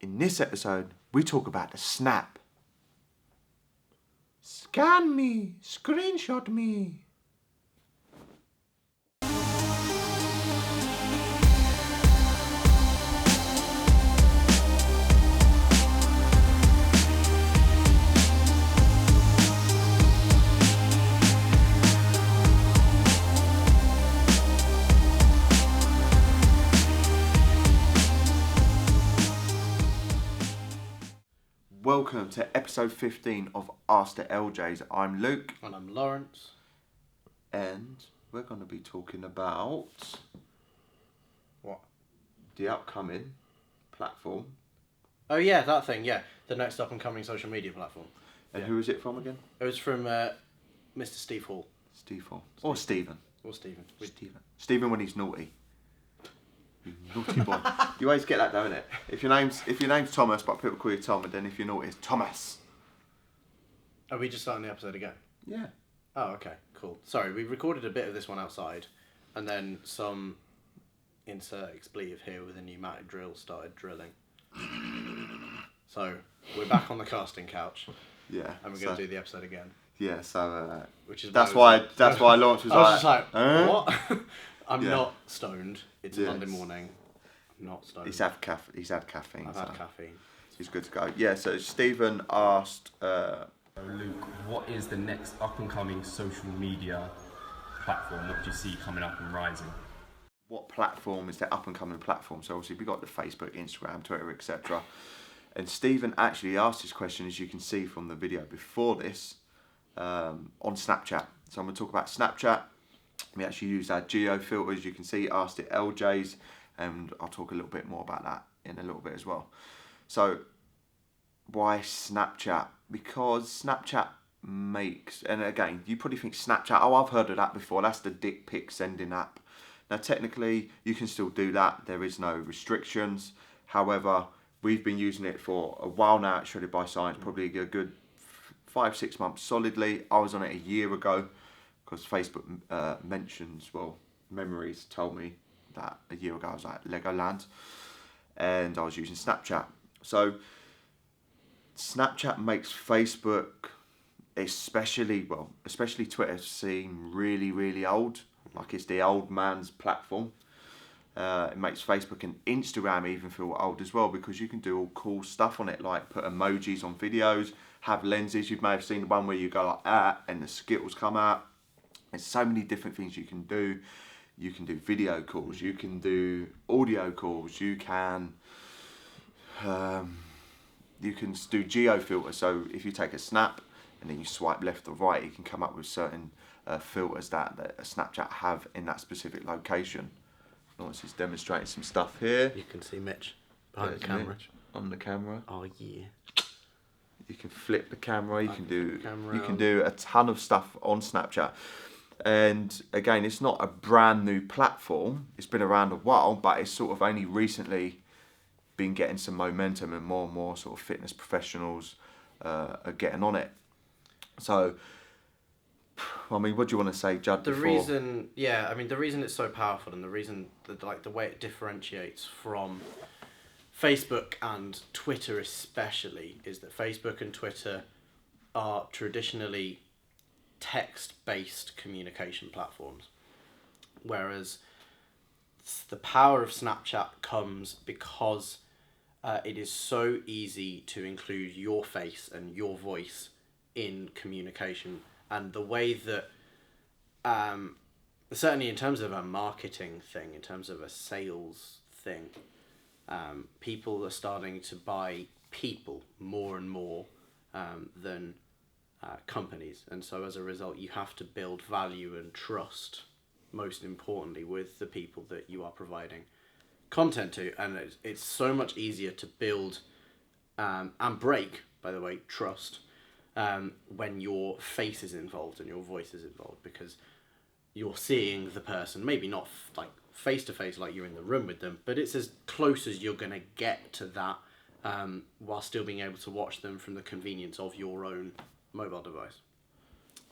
In this episode, we talk about the snap. Scan me, screenshot me. Welcome to episode 15 of AskTheLJs. I'm Luke. And I'm Lawrence. And we're going to be talking about... What? The upcoming platform. Oh yeah, that thing, yeah. The next up and coming social media platform. And who is it from again? It was from Mr. Steve Hall. Steve Hall. Or Stephen. Or Stephen. Stephen when he's naughty. You naughty boy. You always get that, don't it? If your name's Thomas, but people call you Tom, and then if you're naughty, it's Thomas. Are we just starting the episode again? Yeah. Oh, okay, cool. Sorry, we recorded a bit of this one outside, and then some insert expletive here with a pneumatic drill started drilling. So we're back on the casting couch. Yeah. And we're going to do the episode again. Yeah. So. Which is that's why Lawrence was I was like. just like, what? I'm Yeah. not stoned. It's Monday morning. I'm not stoned. He's had caffeine. I've had caffeine. He's good to go. Yeah, so Stephen asked... Luke, what is the next up-and-coming social media platform? What do you see coming up and rising? What platform is the up-and-coming platform? So obviously we got the Facebook, Instagram, Twitter, etc. And Stephen actually asked this question, as you can see from the video before this, on Snapchat. So I'm going to talk about Snapchat. We actually use our geo filters. You can see AskTheLJs, and I'll talk a little bit more about that in a little bit as well. So why Snapchat? Because Snapchat makes, and again, you probably think Snapchat, oh, I've heard of that before. That's the dick pic sending app. Now, technically, you can still do that. There is no restrictions. However, we've been using it for a while now. It's Shredded by Science, probably a good 5-6 months solidly. I was on it a year ago because Facebook memories told me that a year ago I was at Legoland and I was using Snapchat. So Snapchat makes Facebook, especially Twitter, seem really, really old. Like it's the old man's platform. It makes Facebook and Instagram even feel old as well because you can do all cool stuff on it, like put emojis on videos, have lenses. You may have seen the one where you go like that and the Skittles come out. There's so many different things you can do. You can do video calls. You can do audio calls. You can do geo filters. So if you take a snap and then you swipe left or right, you can come up with certain filters that Snapchat have in that specific location. Lawrence is demonstrating some stuff here. You can see Mitch behind the camera. Mitch on the camera. Oh yeah. You can flip the camera. You can do a ton of stuff on Snapchat. And again, it's not a brand new platform. It's been around a while, but it's sort of only recently been getting some momentum, and more sort of fitness professionals are getting on it. So, I mean, what do you want to say, Judd? The reason it's so powerful, and the reason that the way it differentiates from Facebook and Twitter especially, is that Facebook and Twitter are traditionally text-based communication platforms, whereas the power of Snapchat comes because it is so easy to include your face and your voice in communication, and the way that certainly in terms of a marketing thing, in terms of a sales thing, people are starting to buy people more and more than companies, and so as a result you have to build value and trust, most importantly, with the people that you are providing content to, and it's so much easier to build and break, by the way, trust when your face is involved and your voice is involved, because you're seeing the person, maybe not like face to face like you're in the room with them, but it's as close as you're going to get to that, while still being able to watch them from the convenience of your own mobile device.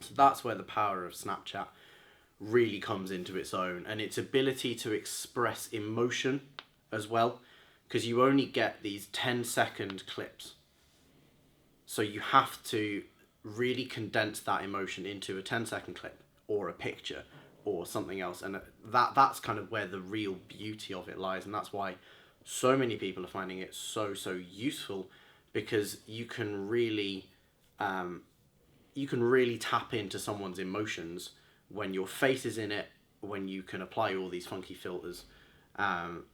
So that's where the power of Snapchat really comes into its own, and its ability to express emotion as well. because you only get these 10-second clips. So you have to really condense that emotion into a 10-second clip or a picture or something else, and that's kind of where the real beauty of it lies, and that's why so many people are finding it so useful, because you can really tap into someone's emotions when your face is in it, when you can apply all these funky filters.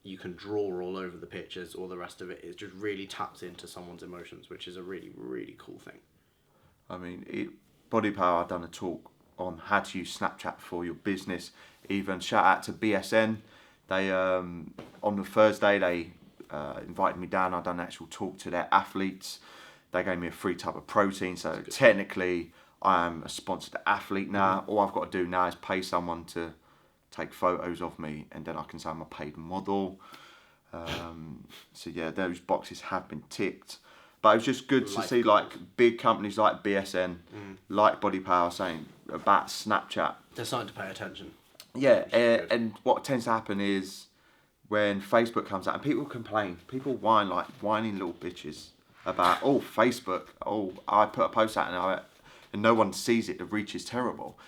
You can draw all over the pictures, all the rest of it is just really taps into someone's emotions, which is a really cool thing. I mean, Body Power, I've done a talk on how to use Snapchat for your business. Even shout out to BSN. They on the Thursday they invited me down. I've done an actual talk to their athletes. They gave me a free tub of protein. So technically, I am a sponsored athlete now. Mm-hmm. All I've got to do now is pay someone to take photos of me, and then I can say I'm a paid model. So yeah, those boxes have been ticked. But it was just good to see like big companies like BSN, like Body Power saying about Snapchat. They're starting to pay attention. Yeah, and what tends to happen is when Facebook comes out and people complain, people whine like whining little bitches about, oh, Facebook, oh, I put a post out and no one sees it, the reach is terrible.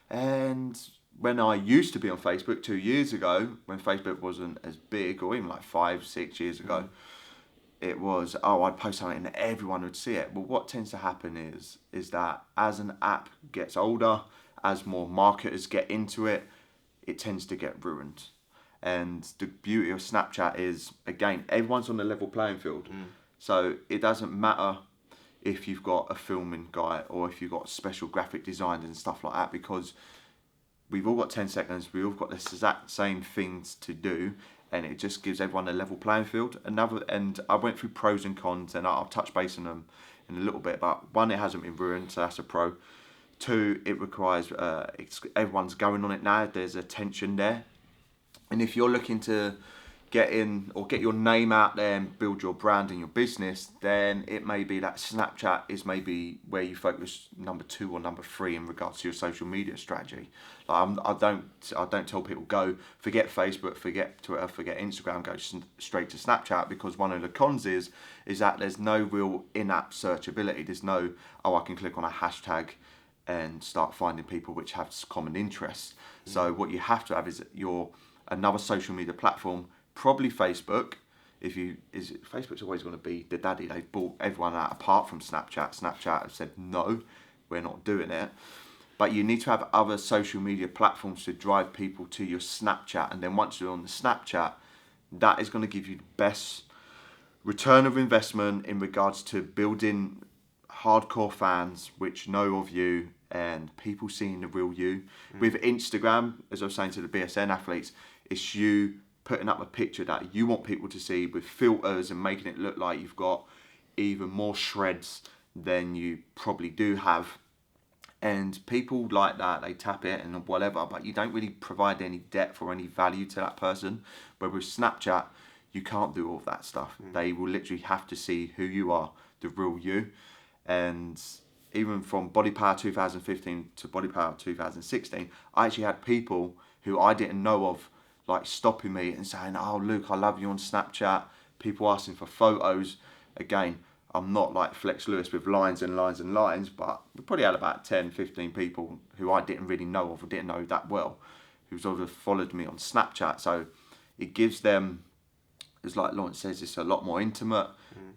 And when I used to be on Facebook 2 years ago, when Facebook wasn't as big, or even like 5-6 years ago, it was, oh, I'd post something and everyone would see it. Well, what tends to happen is that as an app gets older, as more marketers get into it, it tends to get ruined. And the beauty of Snapchat is, again, everyone's on a level playing field. So it doesn't matter if you've got a filming guy or if you've got special graphic design and stuff like that, because we've all got 10 seconds, we've all got the exact same things to do, and it just gives everyone a level playing field. And I went through pros and cons, and I'll touch base on them in a little bit. But one, it hasn't been ruined, so that's a pro. Two, it requires, everyone's going on it now, there's a tension there. And if you're looking to get in or get your name out there and build your brand and your business, then it may be that Snapchat is maybe where you focus number 2 or number 3 in regards to your social media strategy. Like I don't tell people go forget Facebook, forget Twitter, forget Instagram, go straight to Snapchat, because one of the cons is that there's no real in-app searchability. There's no, oh, I can click on a hashtag and start finding people which have common interests. So what you have to have is another social media platform. Probably Facebook. Facebook's always going to be the daddy. They've bought everyone out apart from Snapchat. Snapchat have said no, we're not doing it. But you need to have other social media platforms to drive people to your Snapchat, and then once you're on the Snapchat, that is going to give you the best return of investment in regards to building hardcore fans which know of you and people seeing the real you. With Instagram, as I was saying to the BSN athletes, it's you putting up a picture that you want people to see with filters and making it look like you've got even more shreds than you probably do have. And people like that, they tap it and whatever, but you don't really provide any depth or any value to that person. But with Snapchat, you can't do all of that stuff. They will literally have to see who you are, the real you. And even from Body Power 2015 to Body Power 2016, I actually had people who I didn't know of like stopping me and saying, oh, Luke, I love you on Snapchat. People asking for photos. Again, I'm not like Flex Lewis with lines and lines and lines, but we probably had about 10, 15 people who I didn't really know of or didn't know that well, who sort of followed me on Snapchat. So it gives them, as like Lawrence says, it's a lot more intimate.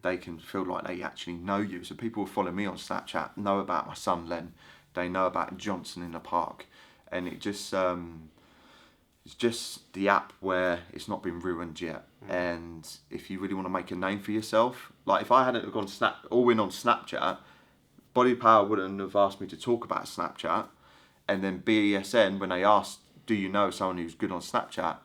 They can feel like they actually know you. So people who follow me on Snapchat know about my son Len. They know about Johnson in the park. And it just... it's just the app where it's not been ruined yet. And if you really want to make a name for yourself, like if I hadn't gone all in on Snapchat, Body Power wouldn't have asked me to talk about Snapchat. And then BSN, when they asked, do you know someone who's good on Snapchat,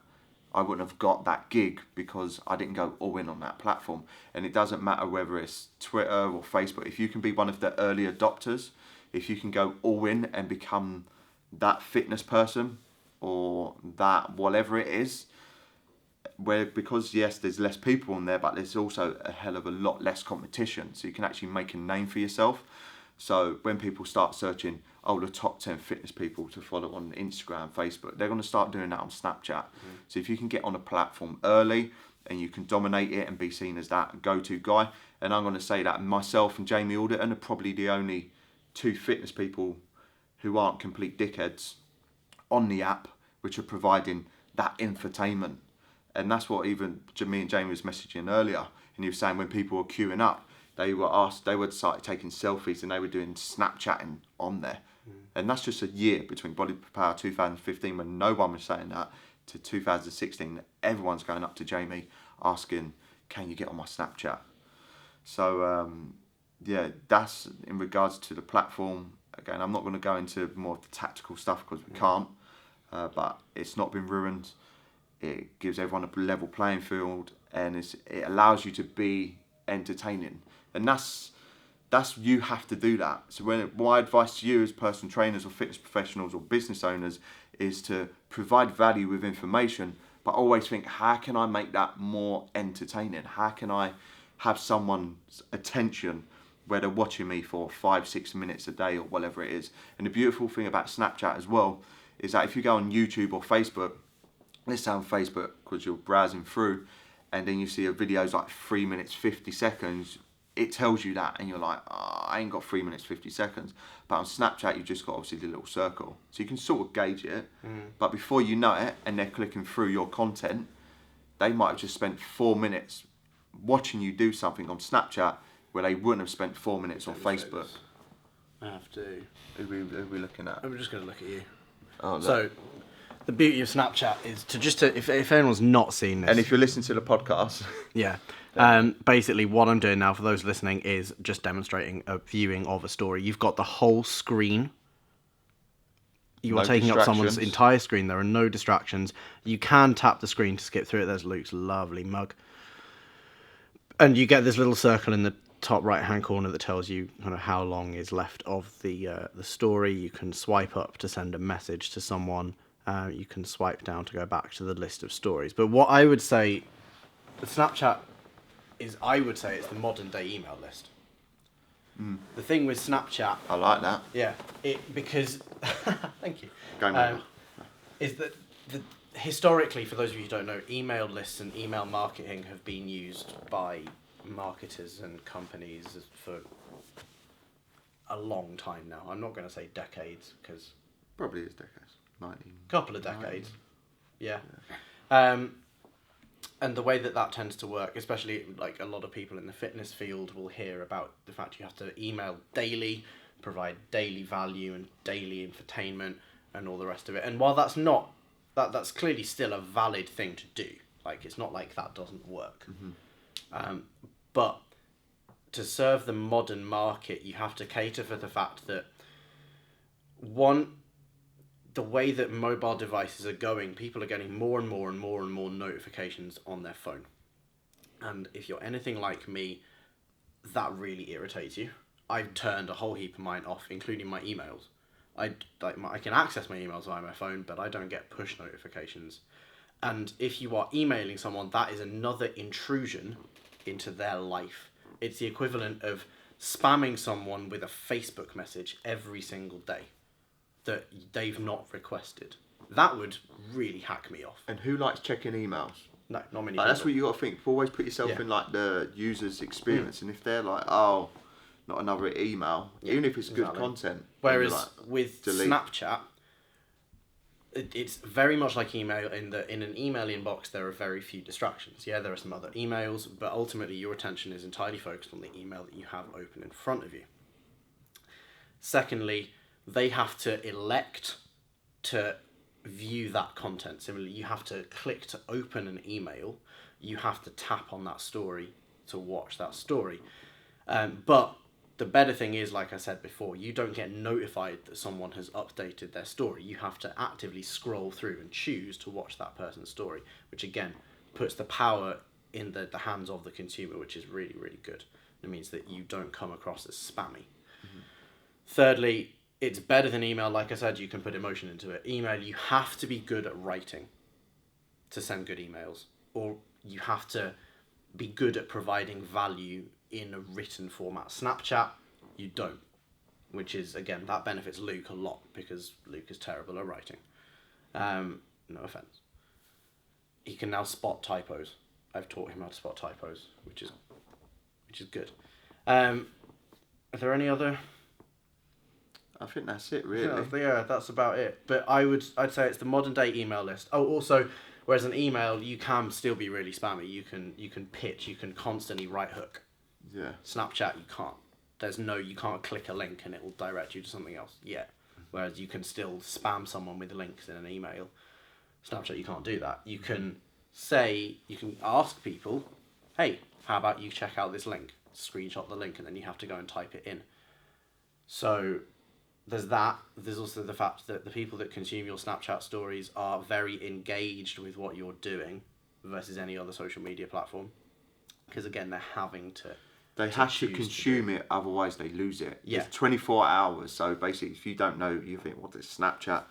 I wouldn't have got that gig because I didn't go all in on that platform. And it doesn't matter whether it's Twitter or Facebook. If you can be one of the early adopters, if you can go all in and become that fitness person, or that whatever it is, because yes, there's less people on there, but there's also a hell of a lot less competition, so you can actually make a name for yourself. So when people start searching, oh, the top 10 fitness people to follow on Instagram, Facebook, they're going to start doing that on Snapchat. So if you can get on a platform early, and you can dominate it and be seen as that go-to guy. And I'm going to say that myself and Jamie Alderton are probably the only two fitness people who aren't complete dickheads on the app, which are providing that infotainment. And that's what even me and Jamie was messaging earlier. And he was saying when people were queuing up, they would start taking selfies and they were doing Snapchatting on there. And that's just a year between Body Power 2015, when no one was saying that, to 2016. Everyone's going up to Jamie asking, can you get on my Snapchat? So, yeah, that's in regards to the platform. Again, I'm not going to go into more of the tactical stuff because we can't, but it's not been ruined. It gives everyone a level playing field, and it allows you to be entertaining. And that's you have to do that. So my advice to you as personal trainers or fitness professionals or business owners is to provide value with information, but always think, how can I make that more entertaining? How can I have someone's attention where they're watching me for 5-6 minutes a day or whatever it is? And the beautiful thing about Snapchat as well is that if you go on YouTube or Facebook, let's say on Facebook, because you're browsing through, and then you see a video's like 3 minutes 50 seconds, it tells you that, and you're like, oh, I ain't got 3 minutes 50 seconds. But on Snapchat, you've just got obviously the little circle, so you can sort of gauge it. But before you know it, and they're clicking through your content, they might have just spent 4 minutes watching you do something on Snapchat where they wouldn't have spent 4 minutes on Facebook. I have to. Who are we looking at? I'm just going to look at you. Oh, look. So, the beauty of Snapchat is if anyone's not seen this, and if you're listening to the podcast, yeah. Basically, what I'm doing now for those listening is just demonstrating a viewing of a story. You've got the whole screen. You are taking up someone's entire screen. There are no distractions. You can tap the screen to skip through it. There's Luke's lovely mug. And you get this little circle in the top right-hand corner that tells you kind of how long is left of the story. You can swipe up to send a message to someone. You can swipe down to go back to the list of stories. But what I would say, Snapchat is, I would say it's the modern day email list. The thing with Snapchat, I like that. yeah, because thank you. Is that historically, for those of you who don't know, email lists and email marketing have been used by marketers and companies for a long time now. I'm not going to say decades, because Probably is decades. 19. Couple of decades. Yeah. And the way that tends to work, especially like a lot of people in the fitness field will hear about the fact you have to email daily, provide daily value and daily infotainment and all the rest of it. And while that's not, that's clearly still a valid thing to do. Like, it's not like that doesn't work. But to serve the modern market, you have to cater for the fact that, one, the way that mobile devices are going, people are getting more and more and more and more notifications on their phone. And if you're anything like me, that really irritates you. I've turned a whole heap of mine off, including my emails. I can access my emails via my phone, but I don't get push notifications. And if you are emailing someone, that is another intrusion into their life. It's the equivalent of spamming someone with a Facebook message every single day that they've not requested. That would really hack me off. And who likes checking emails? No, not many Like, people. that's what you got to think. Always put yourself in like the user's experience, and if they're like, oh, not another email, even if it's good content. Whereas like, with delete. Snapchat, it's very much like email. In an email inbox, there are very few distractions. Yeah, there are some other emails, but ultimately your attention is entirely focused on the email that you have open in front of you. Secondly, they have to elect to view that content. Similarly, you have to click to open an email. You have to tap on that story to watch that story. But the better thing is, like I said before, you don't get notified that someone has updated their story. You have to actively scroll through and choose to watch that person's story, which again puts the power in the hands of the consumer, which is really, really good. It means that you don't come across as spammy. Thirdly, it's better than email. Like I said, you can put emotion into it. Email, you have to be good at writing to send good emails, or you have to be good at providing value in a written format. Snapchat, you don't, which is, again, that benefits Luke a lot because Luke is terrible at writing. No offense. He can now spot typos. I've taught him how to spot typos, which is good. Are there any other? I think that's it, really. Yeah, that's about it. But I'd say it's the modern day email list. Oh, also, whereas an email, you can still be really spammy. You can pitch. You can constantly right hook. Yeah. Snapchat, you can't. You can't click a link and it will direct you to something else yet. Whereas you can still spam someone with links in an email. Snapchat, you can't do that. You can ask people, hey, how about you check out this link? Screenshot the link and then you have to go and type it in. So there's that. There's also the fact that the people that consume your Snapchat stories are very engaged with what you're doing versus any other social media platform. Because again, they're having to. They have to consume it, otherwise they lose it. Yeah. It's 24 hours. So basically, if you don't know, you think, what is Snapchat?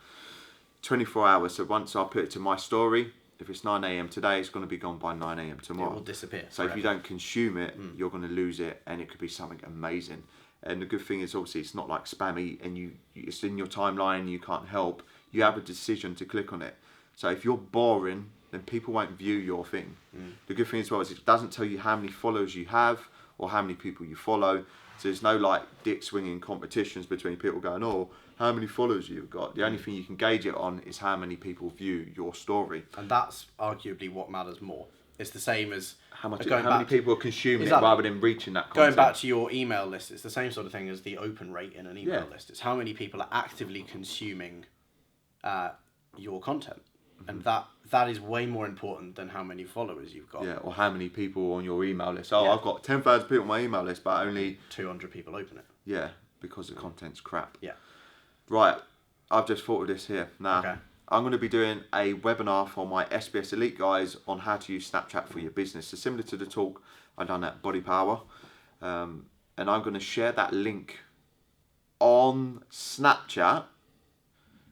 24 hours. So once I put it to my story, if it's 9 a.m. today, it's going to be gone by 9 a.m. tomorrow. It will disappear. So if you don't consume it, you're going to lose it, and it could be something amazing. And the good thing is, obviously, it's not like spammy, and it's in your timeline, you can't help. You have a decision to click on it. So if you're boring, then people won't view your thing. The good thing as well is it doesn't tell you how many followers you have or how many people you follow. So there's no like dick swinging competitions between people going, oh, how many followers you've got. The only thing you can gauge it on is how many people view your story. And that's arguably what matters more. It's the same as how many people are consuming it rather than reaching that content. Going back to your email list, it's the same sort of thing as the open rate in an email list. It's how many people are actively consuming your content. And that is way more important than how many followers you've got. Yeah, or how many people on your email list. Oh, yeah. I've got 10,000 people on my email list, but only 200 people open it. Yeah, because the content's crap. Yeah. Right, I've just thought of this here. Now, okay. I'm going to be doing a webinar for my SBS Elite guys on how to use Snapchat for your business. So similar to the talk I done at Body Power. And I'm going to share that link on Snapchat.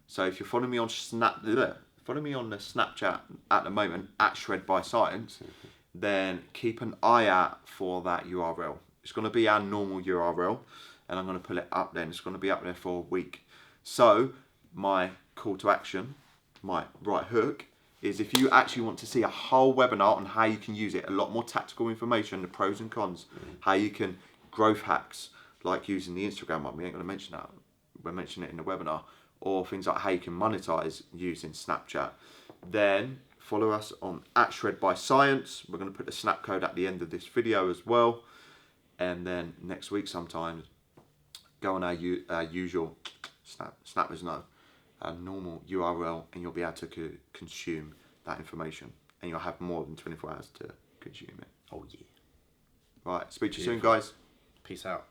So if you're following me on follow me on the Snapchat at the moment, at Shred by Science, then keep an eye out for that URL. It's going to be our normal URL, and I'm going to pull it up then. It's going to be up there for a week. So my call to action, my right hook, is if you actually want to see a whole webinar on how you can use it, a lot more tactical information, the pros and cons, how you can growth hacks, like using the Instagram one. We ain't going to mention that. We'll mention it in the webinar. Or things like how you can monetize using Snapchat. Then follow us on @Shred by Science. We're going to put the snap code at the end of this video as well. And then next week sometime, go on our usual snappers know, our normal URL, and you'll be able to consume that information. And you'll have more than 24 hours to consume it. Oh yeah. Right, speak to you soon, guys. Peace out.